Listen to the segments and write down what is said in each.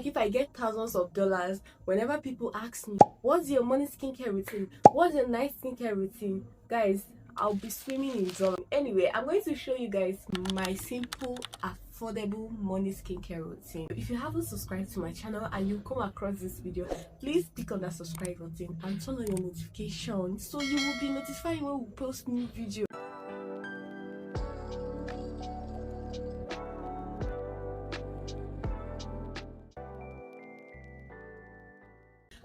like if I get thousands of dollars, whenever people ask me, what's your morning skincare routine? What's your night skincare routine? Guys, I'll be swimming in dollars. Anyway, I'm going to show you guys my simple, affordable morning skincare routine. If you haven't subscribed to my channel and you come across this video, please click on that subscribe button and turn on your notification so you will be notified when we post new videos.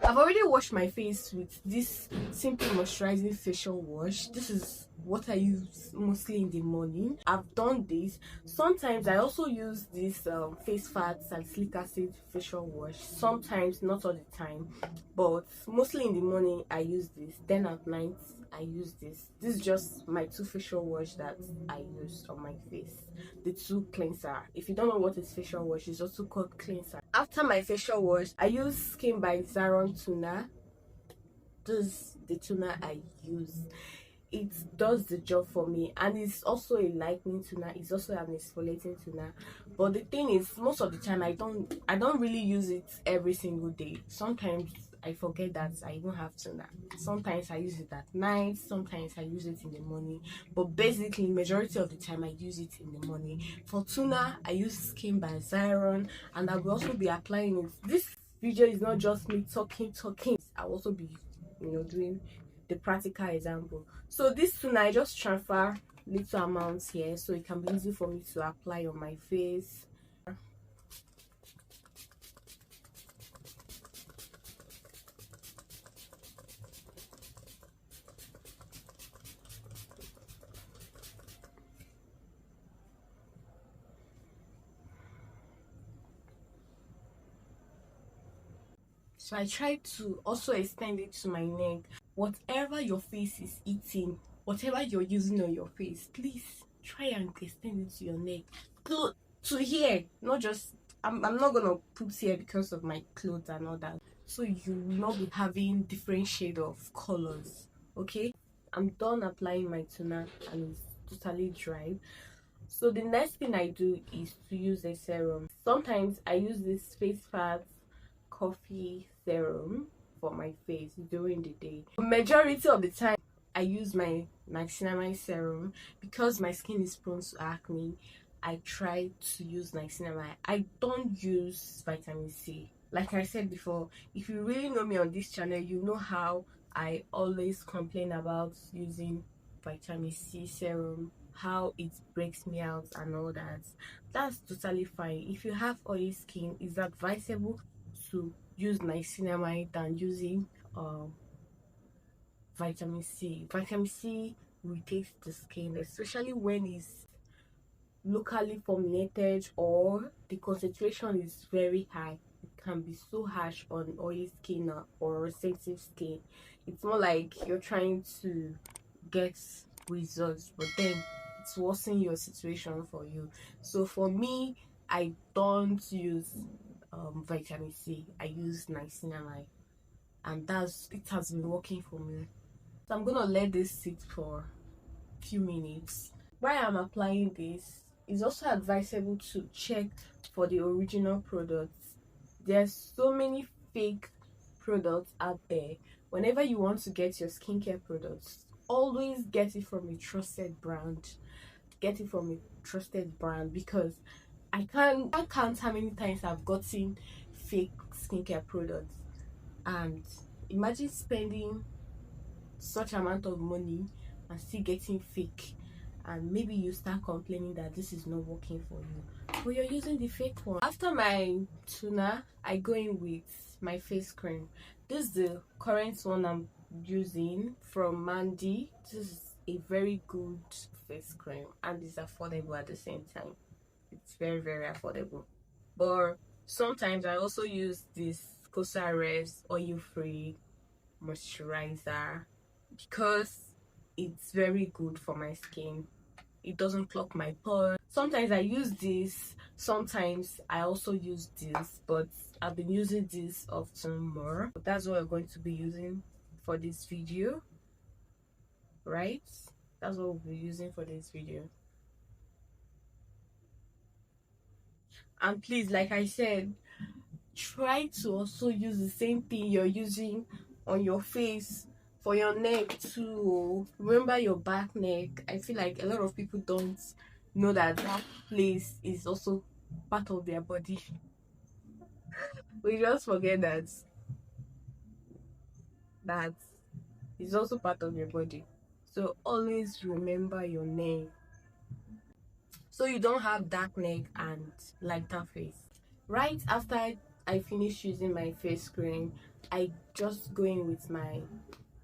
I've already washed my face with this simple moisturizing facial wash. This is what I use mostly in the morning. I've done this. Sometimes I also use this face fat salicylic acid facial wash. Sometimes, not all the time, but mostly in the morning I use this. Then at night I use this. This is just my two facial wash that I use on my face. The two cleanser. If you don't know what is facial wash, it's also called cleanser. After my facial wash, I use Skin by Serum tuna. This is the tuna I use. It does the job for me, and it's also a lightening tuna. It's also an exfoliating tuna. But the thing is, most of the time I don't really use it every single day. Sometimes I forget that I even have tuna. Sometimes I use it at night, sometimes I use it in the morning, but basically majority of the time I use it in the morning. For tuna, I use Skin by Serum, and I will also be applying it. This video is not just me talking. I'll also be doing the practical example. So this tuna, I just transfer little amounts here so it can be easy for me to apply on my face. So I try to also extend it to my neck. Whatever your face is eating, whatever you're using on your face, please try and extend it to your neck. To here, not just, I'm not gonna put here because of my clothes and all that. So you will not be having different shade of colors, okay? I'm done applying my toner and it's totally dry. So the next thing I do is to use a serum. Sometimes I use this face fat coffee serum for my face during the day. The majority of the time I use my niacinamide serum because my skin is prone to acne. I try to use niacinamide. I don't use vitamin C. Like I said before, if you really know me on this channel, you know how I always complain about using vitamin C serum, how it breaks me out and all that. That's totally fine. If you have oily skin, it's advisable to use niacinamide than using vitamin C. Vitamin C irritates the skin, especially when it's locally formulated or the concentration is very high. It can be so harsh on oily skin or sensitive skin. It's more like you're trying to get results, but then it's worsening your situation for you. So for me, I don't use vitamin C. I use niacinamide, and it has been working for me. So I'm gonna let this sit for a few minutes. While I'm applying this, it's also advisable to check for the original products. There's so many fake products out there. Whenever you want to get your skincare products, always get it from a trusted brand. Get it from a trusted brand, because I can't count how many times I've gotten fake skincare products, and imagine spending such amount of money and still getting fake, and maybe you start complaining that this is not working for you, but you're using the fake one. After my toner, I go in with my face cream. This is the current one I'm using from Mandy. This is a very good face cream and it's affordable at the same time. It's very affordable. But sometimes I also use this Res oil-free moisturizer because it's very good for my skin. It doesn't clog my pores. Sometimes I use this, sometimes I also use this, but I've been using this often more. That's what we're going to be using for this video, right? That's what we'll be using for this video. And please, like I said, try to also use the same thing you're using on your face for your neck too. Remember your back neck. I feel like a lot of people don't know that that place is also part of their body. We just forget that is also part of your body. So always remember your neck, so you don't have dark neck and lighter face. Right after I finish using my face cream, I just go in with my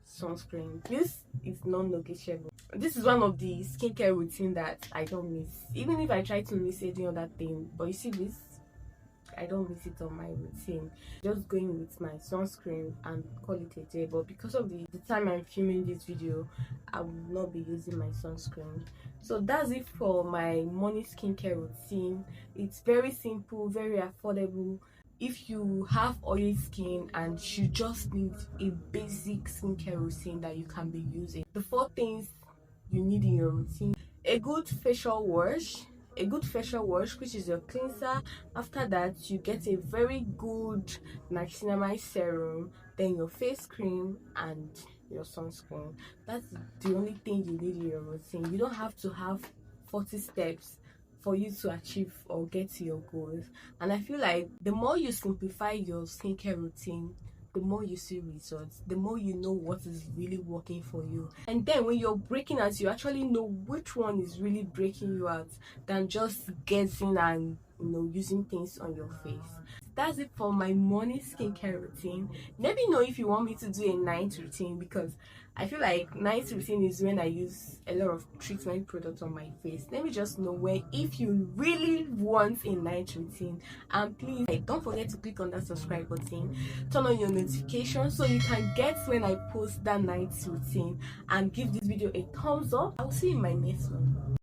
sunscreen. This is non-negotiable. This is one of the skincare routine that I don't miss, even if I try to miss any other thing. But you see this, I don't miss it on my routine. Just going with my sunscreen and call it a day. But because of the time I'm filming this video, I will not be using my sunscreen. So that's it for my morning skincare routine. It's very simple, very affordable. If you have oily skin and you just need a basic skincare routine that you can be using, the 4 things you need in your routine: a good facial wash, which is your cleanser. After that, you get a very good niacinamide serum, then your face cream and your sunscreen. That's the only thing you need in your routine. You don't have to have 40 steps for you to achieve or get to your goals. And I feel like the more you simplify your skincare routine, the more you see results, the more you know what is really working for you. And then when you're breaking out, you actually know which one is really breaking you out than just guessing and using things on your face. That's it for my morning skincare routine. Let me know if you want me to do a night routine, because I feel like night routine is when I use a lot of treatment products on my face. Let me just know where, if you really want a night routine. And please don't forget to click on that subscribe button, turn on your notifications so you can get when I post that night routine, and give this video a thumbs up. I will see you in my next one.